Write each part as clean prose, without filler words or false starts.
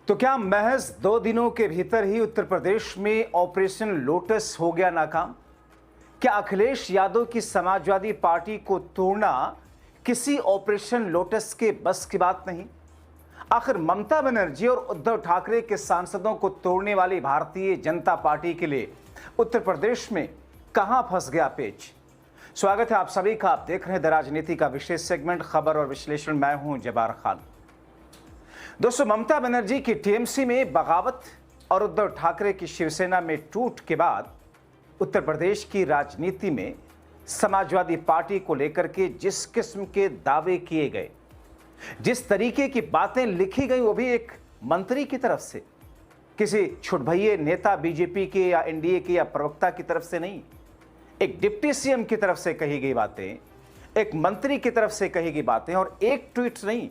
तो क्या महज 2 दिनों के भीतर ही उत्तर प्रदेश में ऑपरेशन लोटस हो गया नाकाम? क्या अखिलेश यादव की समाजवादी पार्टी को तोड़ना किसी ऑपरेशन लोटस के बस की बात नहीं? आखिर ममता बनर्जी और उद्धव ठाकरे के सांसदों को तोड़ने वाली भारतीय जनता पार्टी के लिए उत्तर प्रदेश में कहां फंस गया पेच? स्वागत है आप सभी का। आप देख रहे हैं द राजनीति का विशेष सेगमेंट खबर और विश्लेषण। मैं हूं जबार खान। दोस्तों, ममता बनर्जी की टीएमसी में बगावत और उद्धव ठाकरे की शिवसेना में टूट के बाद उत्तर प्रदेश की राजनीति में समाजवादी पार्टी को लेकर के जिस किस्म के दावे किए गए, जिस तरीके की बातें लिखी गई, वो भी एक मंत्री की तरफ से, किसी छुटभइये नेता बीजेपी के या एनडीए के या प्रवक्ता की तरफ से नहीं, एक डिप्टी सीएम की तरफ से कही गई बातें, एक मंत्री की तरफ से कही गई बातें, और एक ट्वीट नहीं,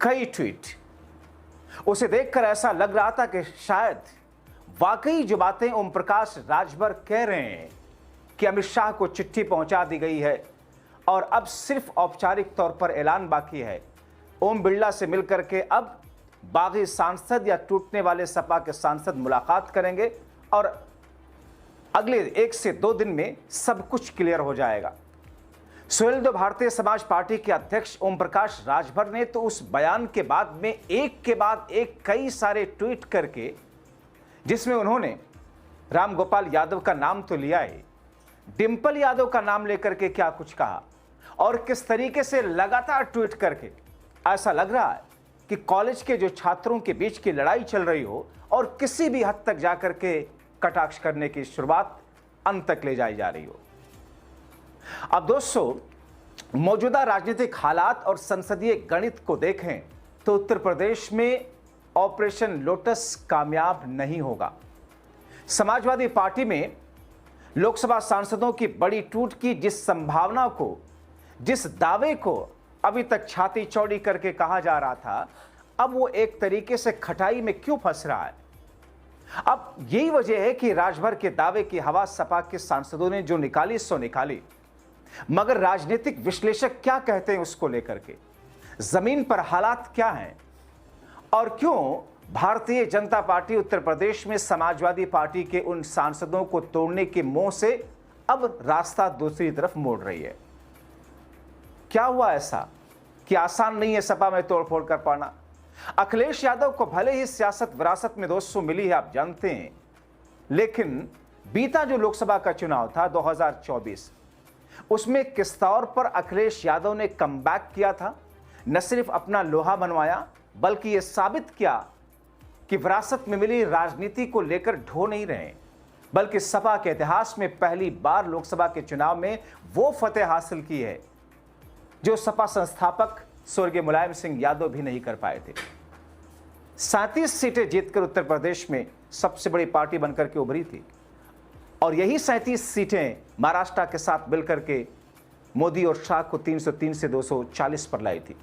कई ट्वीट। उसे देखकर ऐसा लग रहा था कि शायद वाकई जो बातें ओम प्रकाश राजभर कह रहे हैं कि अमित शाह को चिट्ठी पहुंचा दी गई है और अब सिर्फ औपचारिक तौर पर ऐलान बाकी है। ओम बिरला से मिलकर के अब बागी सांसद या टूटने वाले सपा के सांसद मुलाकात करेंगे और अगले 1 से 2 दिन में सब कुछ क्लियर हो जाएगा। सुहेलदेव भारतीय समाज पार्टी के अध्यक्ष ओम प्रकाश राजभर ने तो उस बयान के बाद में एक के बाद एक कई सारे ट्वीट करके, जिसमें उन्होंने राम गोपाल यादव का नाम तो लिया ही, डिंपल यादव का नाम लेकर के क्या कुछ कहा और किस तरीके से लगातार ट्वीट करके ऐसा लग रहा है कि कॉलेज के जो छात्रों के बीच की लड़ाई चल रही हो और किसी भी हद तक जाकर के कटाक्ष करने की शुरुआत अंत तक ले जाई जा रही हो। अब दोस्तों, मौजूदा राजनीतिक हालात और संसदीय गणित को देखें तो उत्तर प्रदेश में ऑपरेशन लोटस कामयाब नहीं होगा। समाजवादी पार्टी में लोकसभा सांसदों की बड़ी टूट की जिस संभावना को, जिस दावे को अभी तक छाती चौड़ी करके कहा जा रहा था, अब वो एक तरीके से खटाई में क्यों फंस रहा है? अब यही वजह है कि राजभर के दावे की हवा सपा के सांसदों ने जो निकाली सो निकाली, मगर राजनीतिक विश्लेषक क्या कहते हैं उसको लेकर के, जमीन पर हालात क्या हैं और क्यों भारतीय जनता पार्टी उत्तर प्रदेश में समाजवादी पार्टी के उन सांसदों को तोड़ने के मोह से अब रास्ता दूसरी तरफ मोड़ रही है। क्या हुआ ऐसा कि आसान नहीं है सपा में तोड़फोड़ कर पाना? अखिलेश यादव को भले ही सियासत विरासत में दोस्तों मिली है, आप जानते हैं, लेकिन बीता जो लोकसभा का चुनाव था 2024, उसमें किस तौर पर अखिलेश यादव ने कमबैक किया था, न सिर्फ अपना लोहा बनवाया बल्कि यह साबित किया कि विरासत में मिली राजनीति को लेकर ढो नहीं रहे, बल्कि सपा के इतिहास में पहली बार लोकसभा के चुनाव में वो फतेह हासिल की है जो सपा संस्थापक स्वर्गीय मुलायम सिंह यादव भी नहीं कर पाए थे। 37 सीटें जीतकर उत्तर प्रदेश में सबसे बड़ी पार्टी बनकर के उभरी थी और यही 37 सीटें महाराष्ट्र के साथ मिलकर के मोदी और शाह को 303 से 240 पर लाई थी।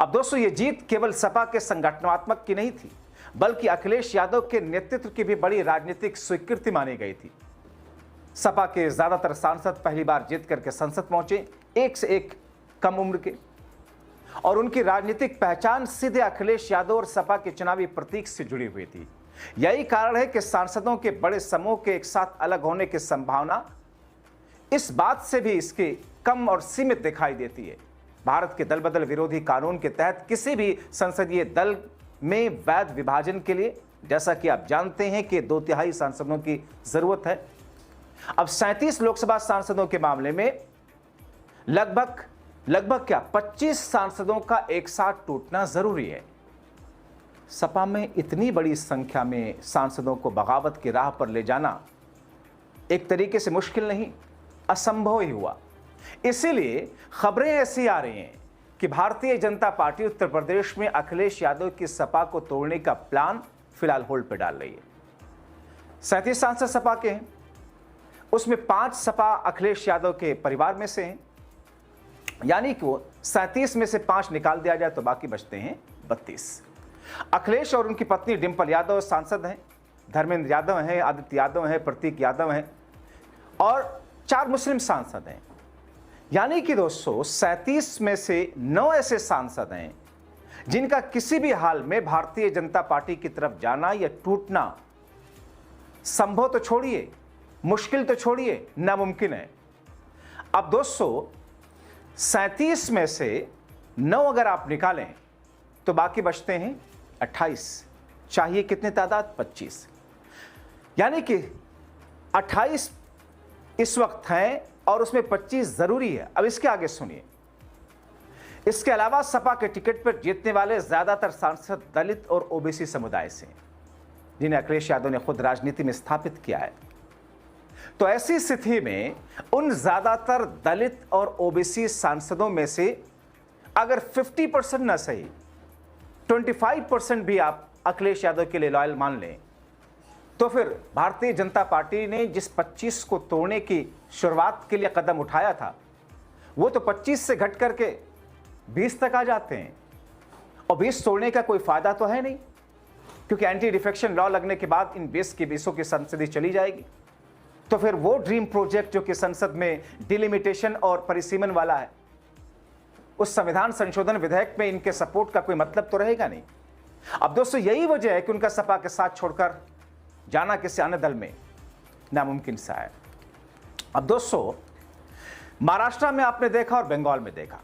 अब दोस्तों, ये जीत केवल सपा के संगठनात्मक की नहीं थी, बल्कि अखिलेश यादव के नेतृत्व की भी बड़ी राजनीतिक स्वीकृति मानी गई थी। सपा के ज्यादातर सांसद पहली बार जीत करके संसद पहुंचे, एक से एक कम उम्र के, और उनकी राजनीतिक पहचान सीधे अखिलेश यादव और सपा के चुनावी प्रतीक से जुड़ी हुई थी। यही कारण है कि सांसदों के बड़े समूह के एक साथ अलग होने की संभावना इस बात से भी इसके कम और सीमित दिखाई देती है। भारत के दल बदल विरोधी कानून के तहत किसी भी संसदीय दल में वैध विभाजन के लिए, जैसा कि आप जानते हैं, कि 2/3 सांसदों की जरूरत है। अब 37 लोकसभा सांसदों के मामले में लगभग क्या 25 सांसदों का एक साथ टूटना जरूरी है। सपा में इतनी बड़ी संख्या में सांसदों को बगावत की राह पर ले जाना एक तरीके से मुश्किल नहीं, असंभव ही हुआ। इसीलिए खबरें ऐसी आ रही हैं कि भारतीय जनता पार्टी उत्तर प्रदेश में अखिलेश यादव की सपा को तोड़ने का प्लान फिलहाल होल्ड पर डाल रही है। 37 सांसद सपा के हैं, उसमें 5 सपा अखिलेश यादव के परिवार में से हैं, यानी कि वो 37 में से 5 निकाल दिया जाए तो बाकी बचते हैं 32। अखिलेश और उनकी पत्नी डिंपल यादव सांसद हैं, धर्मेंद्र यादव हैं, आदित्य यादव हैं, प्रतीक यादव हैं और 4 मुस्लिम सांसद हैं। यानी कि दोस्तों 37 में से 9 ऐसे सांसद हैं जिनका किसी भी हाल में भारतीय जनता पार्टी की तरफ जाना या टूटना संभव तो छोड़िए, मुश्किल तो छोड़िए, नामुमकिन है। अब दोस्तों 37 में से 9 अगर आप निकालें तो बाकी बचते हैं 28। चाहिए कितने तादाद? 25। यानी कि 28 इस वक्त हैं और उसमें 25 जरूरी है। अब इसके आगे सुनिए। इसके अलावा सपा के टिकट पर जीतने वाले ज्यादातर सांसद दलित और ओबीसी समुदाय से, जिन्हें अखिलेश यादव ने खुद राजनीति में स्थापित किया है। तो ऐसी स्थिति में उन ज्यादातर दलित और ओबीसी सांसदों में से अगर 50% न सही 25% भी आप अखिलेश यादव के लिए लॉयल मान लें, तो फिर भारतीय जनता पार्टी ने जिस 25 को तोड़ने की शुरुआत के लिए कदम उठाया था, वो तो 25 से घट करके 20 तक आ जाते हैं। और 20 तोड़ने का कोई फायदा तो है नहीं, क्योंकि एंटी डिफेक्शन लॉ लगने के बाद इन 20 की 20 की संसदीय चली जाएगी। तो फिर वो ड्रीम प्रोजेक्ट जो कि संसद में डिलिमिटेशन और परिसीमन वाला है, उस संविधान संशोधन विधेयक में इनके सपोर्ट का कोई मतलब तो रहेगा नहीं। अब दोस्तों यही वजह है कि उनका सपा के साथ छोड़कर जाना किसी अन्य दल में नामुमकिन सा है। अब दोस्तों महाराष्ट्र में आपने देखा और बंगाल में देखा,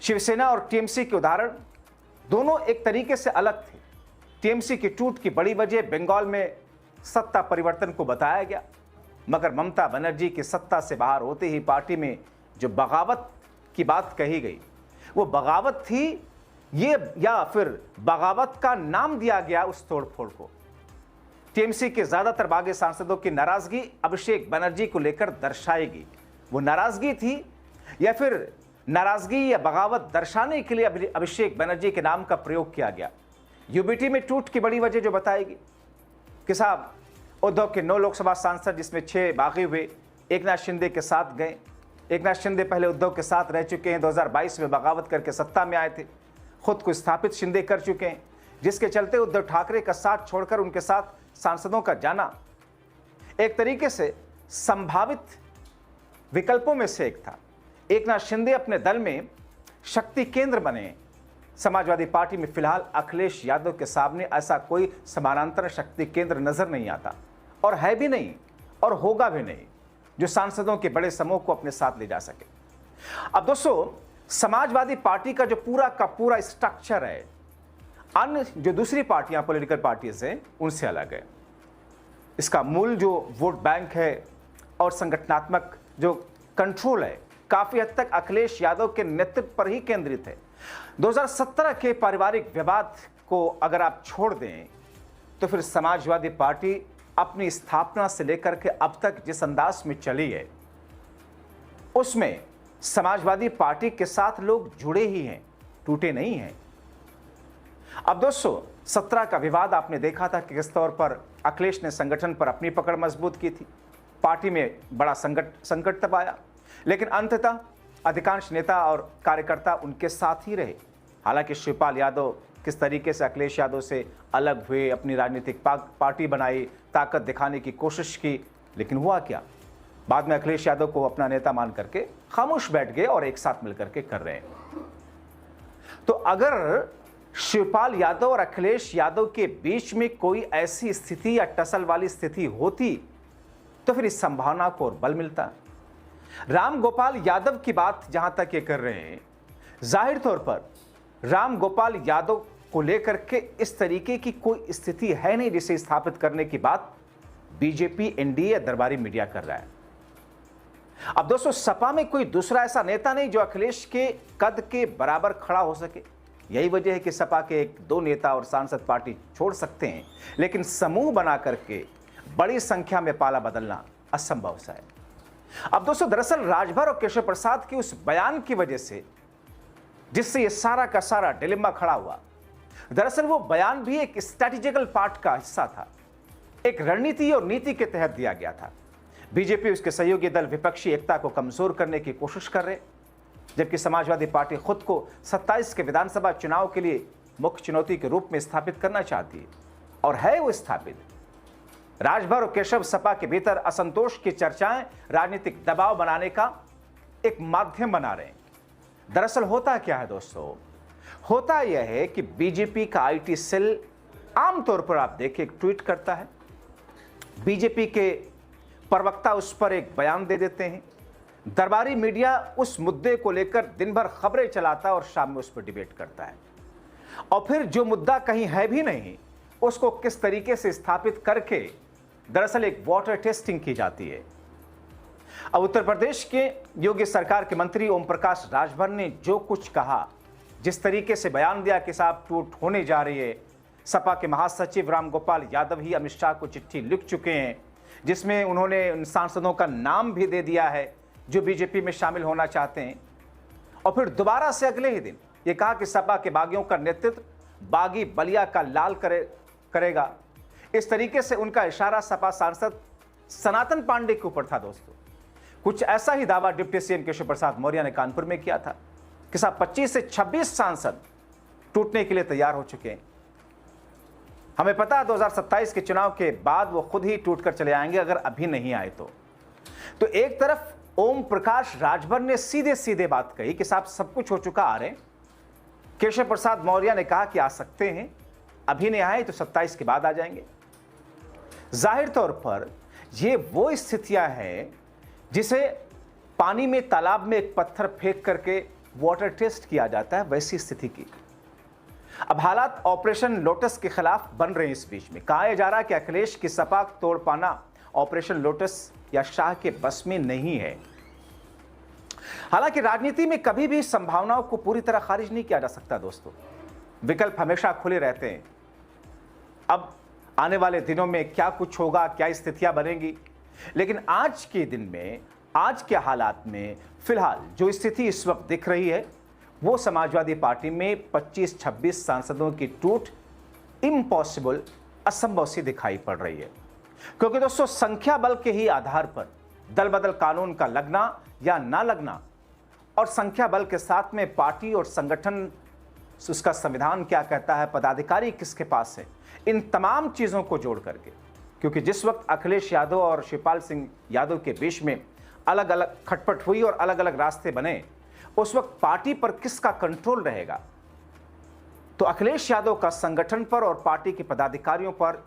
शिवसेना और टीएमसी के उदाहरण दोनों एक तरीके से अलग थे। टीएमसी की टूट की बड़ी वजह बंगाल में सत्ता परिवर्तन को बताया गया, मगर ममता बनर्जी की सत्ता से बाहर होते ही पार्टी में जो बगावत की बात कही गई, वो बगावत थी ये या फिर बगावत का नाम दिया गया उस तोड़फोड़ को। टीएमसी के ज्यादातर बागी सांसदों की नाराजगी अभिषेक बनर्जी को लेकर दर्शाएगी। वो नाराजगी थी या फिर नाराजगी या बगावत दर्शाने के लिए अभिषेक बनर्जी के नाम का प्रयोग किया गया। यूबीटी में टूट की बड़ी वजह जो बताएगी कि साहब उद्धव के 9 लोकसभा सांसद, जिसमें 6 बागी हुए, एकनाथ शिंदे के साथ गए। एकनाथ शिंदे पहले उद्धव के साथ रह चुके हैं, 2022 में बगावत करके सत्ता में आए थे, खुद को स्थापित शिंदे कर चुके हैं, जिसके चलते उद्धव ठाकरे का साथ छोड़कर उनके साथ सांसदों का जाना एक तरीके से संभावित विकल्पों में से एक था। एकनाथ शिंदे अपने दल में शक्ति केंद्र बने। समाजवादी पार्टी में फिलहाल अखिलेश यादव के सामने ऐसा कोई समानांतर शक्ति केंद्र नजर नहीं आता, और है भी नहीं और होगा भी नहीं, जो सांसदों के बड़े समूह को अपने साथ ले जा सके। अब दोस्तों समाजवादी पार्टी का जो पूरा का पूरा स्ट्रक्चर है, अन्य जो दूसरी पार्टियां पॉलिटिकल पार्टीज हैं उनसे अलग है। इसका मूल जो वोट बैंक है और संगठनात्मक जो कंट्रोल है, काफी हद तक अखिलेश यादव के नेतृत्व पर ही केंद्रित है। 2017 के पारिवारिक विवाद को अगर आप छोड़ दें तो फिर समाजवादी पार्टी अपनी स्थापना से लेकर के अब तक जिस अंदाज में चली है, उसमें समाजवादी पार्टी के साथ लोग जुड़े ही हैं, टूटे नहीं हैं। अब दोस्तों 17 का विवाद आपने देखा था कि किस तौर पर अखिलेश ने संगठन पर अपनी पकड़ मजबूत की थी, पार्टी में बड़ा संकट तब आया, लेकिन अंततः अधिकांश नेता और कार्यकर्ता उनके साथ ही रहे। हालांकि शिवपाल यादव किस तरीके से अखिलेश यादव से अलग हुए, अपनी राजनीतिक पार्टी बनाई, ताकत दिखाने की कोशिश की, लेकिन हुआ क्या? बाद में अखिलेश यादव को अपना नेता मान करके खामोश बैठ गए और एक साथ मिलकर के कर रहे हैं। तो अगर शिवपाल यादव और अखिलेश यादव के बीच में कोई ऐसी स्थिति या टसल वाली स्थिति होती तो फिर इस संभावना को और बल मिलता। राम गोपाल यादव की बात जहां तक ये कर रहे हैं, जाहिर तौर पर राम गोपाल यादव को लेकर के इस तरीके की कोई स्थिति है नहीं जिसे स्थापित करने की बात बीजेपी, एनडीए या दरबारी मीडिया कर रहा है। अब दोस्तों सपा में कोई दूसरा ऐसा नेता नहीं जो अखिलेश के कद के बराबर खड़ा हो सके। यही वजह है कि सपा के 1-2 नेता और सांसद पार्टी छोड़ सकते हैं, लेकिन समूह बना करके बड़ी संख्या में पाला बदलना असंभव सा है। अब दोस्तों दरअसल राजभर और केशव प्रसाद के उस बयान की वजह से जिससे ये सारा का सारा डिलेमा खड़ा हुआ, दरअसल वो बयान भी एक स्ट्रैटेजिकल पार्ट का हिस्सा था, एक रणनीति और नीति के तहत दिया गया था। बीजेपी उसके सहयोगी दल विपक्षी एकता को कमजोर करने की कोशिश कर रहे, जबकि समाजवादी पार्टी खुद को 27 के विधानसभा चुनाव के लिए मुख्य चुनौती के रूप में स्थापित करना चाहती है, और है वो स्थापित। राजभर और केशव सपा के भीतर असंतोष की चर्चाएं राजनीतिक दबाव बनाने का एक माध्यम बना रहे हैं। दरअसल होता क्या है दोस्तों, होता यह है कि बीजेपी का आईटी सेल आमतौर पर आप देखिए एक ट्वीट करता है, बीजेपी के प्रवक्ता उस पर एक बयान दे देते हैं, दरबारी मीडिया उस मुद्दे को लेकर दिन भर खबरें चलाता है और शाम में उस पर डिबेट करता है, और फिर जो मुद्दा कहीं है भी नहीं उसको किस तरीके से स्थापित करके दरअसल एक वाटर टेस्टिंग की जाती है। अब उत्तर प्रदेश के योगी सरकार के मंत्री ओम प्रकाश राजभर ने जो कुछ कहा, जिस तरीके से बयान दिया कि साहब टूट होने जा रही है, सपा के महासचिव रामगोपाल यादव ही अमित शाह को चिट्ठी लिख चुके हैं जिसमें उन्होंने उन सांसदों का नाम भी दे दिया है जो बीजेपी में शामिल होना चाहते हैं, और फिर दोबारा से अगले ही दिन ये कहा कि सपा के बागियों का नेतृत्व बागी बलिया का लाल करेगा। इस तरीके से उनका इशारा सपा सांसद सनातन पांडे के ऊपर था। दोस्तों, कुछ ऐसा ही दावा डिप्टी सीएम केशव प्रसाद मौर्य ने कानपुर में किया था कि साहब 25 से 26 सांसद टूटने के लिए तैयार हो चुके हैं। हमें पता है 2027 के चुनाव के बाद वो खुद ही टूट कर चले आएंगे अगर अभी नहीं आए तो एक तरफ ओम प्रकाश राजभर ने सीधे सीधे बात कही कि साहब सब कुछ हो चुका आ रहे, केशव प्रसाद मौर्य ने कहा कि आ सकते हैं, अभी नहीं आए तो 27 के बाद आ जाएंगे। जाहिर तौर पर ये वो स्थितियां हैं जिसे पानी में तालाब में एक पत्थर फेंक करके वाटर टेस्ट किया जाता है, वैसी स्थिति की अब हालात ऑपरेशन लोटस के खिलाफ बन रहे हैं। इस बीच में कहा जा रहा है कि अखिलेश की सपा तोड़ पाना ऑपरेशन लोटस या शाह के बस में नहीं है। हालांकि राजनीति में कभी भी संभावनाओं को पूरी तरह खारिज नहीं किया जा सकता। दोस्तों, विकल्प हमेशा खुले रहते हैं। अब आने वाले दिनों में क्या कुछ होगा, क्या स्थितियां बनेंगी, लेकिन आज के दिन में, आज के हालात में फिलहाल जो स्थिति इस वक्त दिख रही है वो समाजवादी पार्टी में 25-26 सांसदों की टूट इम्पॉसिबल, असंभव सी दिखाई पड़ रही है। क्योंकि दोस्तों, संख्या बल के ही आधार पर दल बदल कानून का लगना या ना लगना, और संख्या बल के साथ में पार्टी और संगठन, उसका संविधान क्या कहता है, पदाधिकारी किसके पास है, इन तमाम चीजों को जोड़ करके, क्योंकि जिस वक्त अखिलेश यादव और शिवपाल सिंह यादव के बीच में अलग अलग खटपट हुई और अलग अलग रास्ते बने, उस वक्त पार्टी पर किसका कंट्रोल रहेगा, तो अखिलेश यादव का संगठन पर और पार्टी के पदाधिकारियों पर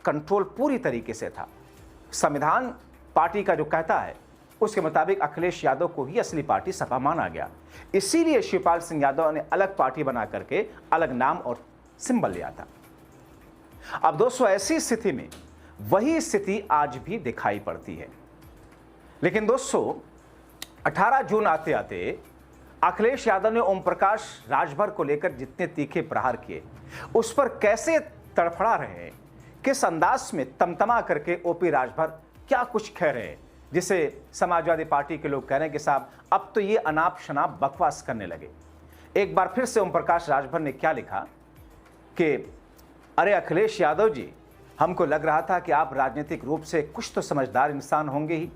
कंट्रोल पूरी तरीके से था। संविधान पार्टी का जो कहता है उसके मुताबिक अखिलेश यादव को ही असली पार्टी सपा माना गया। इसीलिए शिवपाल सिंह यादव ने अलग पार्टी बना करके अलग नाम और सिंबल लिया था। अब दोस्तों, ऐसी स्थिति में वही स्थिति आज भी दिखाई पड़ती है। लेकिन दोस्तों, 18 जून आते आते अखिलेश यादव ने ओम प्रकाश राजभर को लेकर जितने तीखे प्रहार किए, उस पर कैसे तड़फड़ा रहे हैं, किस अंदाज में तमतमा करके ओपी राजभर क्या कुछ कह रहे हैं, जिसे समाजवादी पार्टी के लोग कह रहे हैं कि साहब अब तो ये अनाप शनाप बकवास करने लगे। एक बार फिर से ओम प्रकाश राजभर ने क्या लिखा कि अरे अखिलेश यादव जी, हमको लग रहा था कि आप राजनीतिक रूप से कुछ तो समझदार इंसान होंगे ही,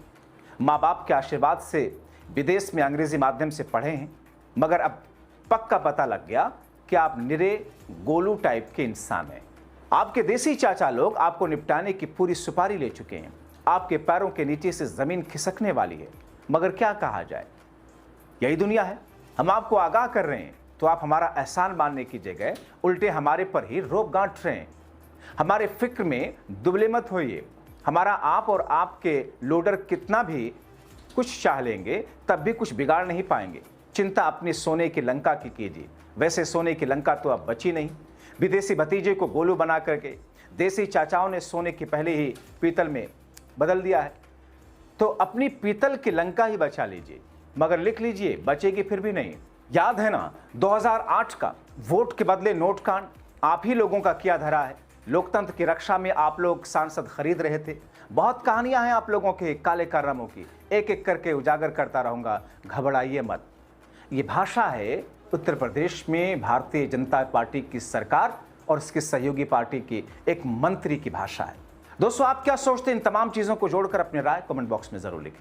माँ बाप के आशीर्वाद से विदेश में अंग्रेजी माध्यम से पढ़े हैं, मगर अब पक्का पता लग गया कि आप निरे गोलू टाइप के इंसान हैं। आपके देसी चाचा लोग आपको निपटाने की पूरी सुपारी ले चुके हैं, आपके पैरों के नीचे से जमीन खिसकने वाली है, मगर क्या कहा जाए, यही दुनिया है। हम आपको आगाह कर रहे हैं तो आप हमारा एहसान मानने की जगह उल्टे हमारे पर ही रोब गांठ रहे हैं। हमारे फिक्र में दुबले मत होइए। हमारा आप और आपके लोडर कितना भी कुछ चाह लेंगे तब भी कुछ बिगाड़ नहीं पाएंगे। चिंता अपनी सोने की लंका की कीजिए। वैसे सोने की लंका तो अब बची नहीं। विदेशी भतीजे को गोलू बना करके देसी चाचाओं ने सोने की पहले ही पीतल में बदल दिया है, तो अपनी पीतल की लंका ही बचा लीजिए, मगर लिख लीजिए बचेगी फिर भी नहीं। याद है ना 2008 का वोट के बदले नोट कांड, आप ही लोगों का किया धरा है। लोकतंत्र की रक्षा में आप लोग सांसद खरीद रहे थे। बहुत कहानियां हैं आप लोगों के काले कारनामों की, एक एक करके उजागर करता रहूंगा, घबराइए मत। ये भाषा है उत्तर प्रदेश में भारतीय जनता पार्टी की सरकार और इसकी सहयोगी पार्टी की एक मंत्री की भाषा है। दोस्तों, आप क्या सोचते हैं? इन तमाम चीजों को जोड़कर अपनी राय कमेंट बॉक्स में जरूर लिखें।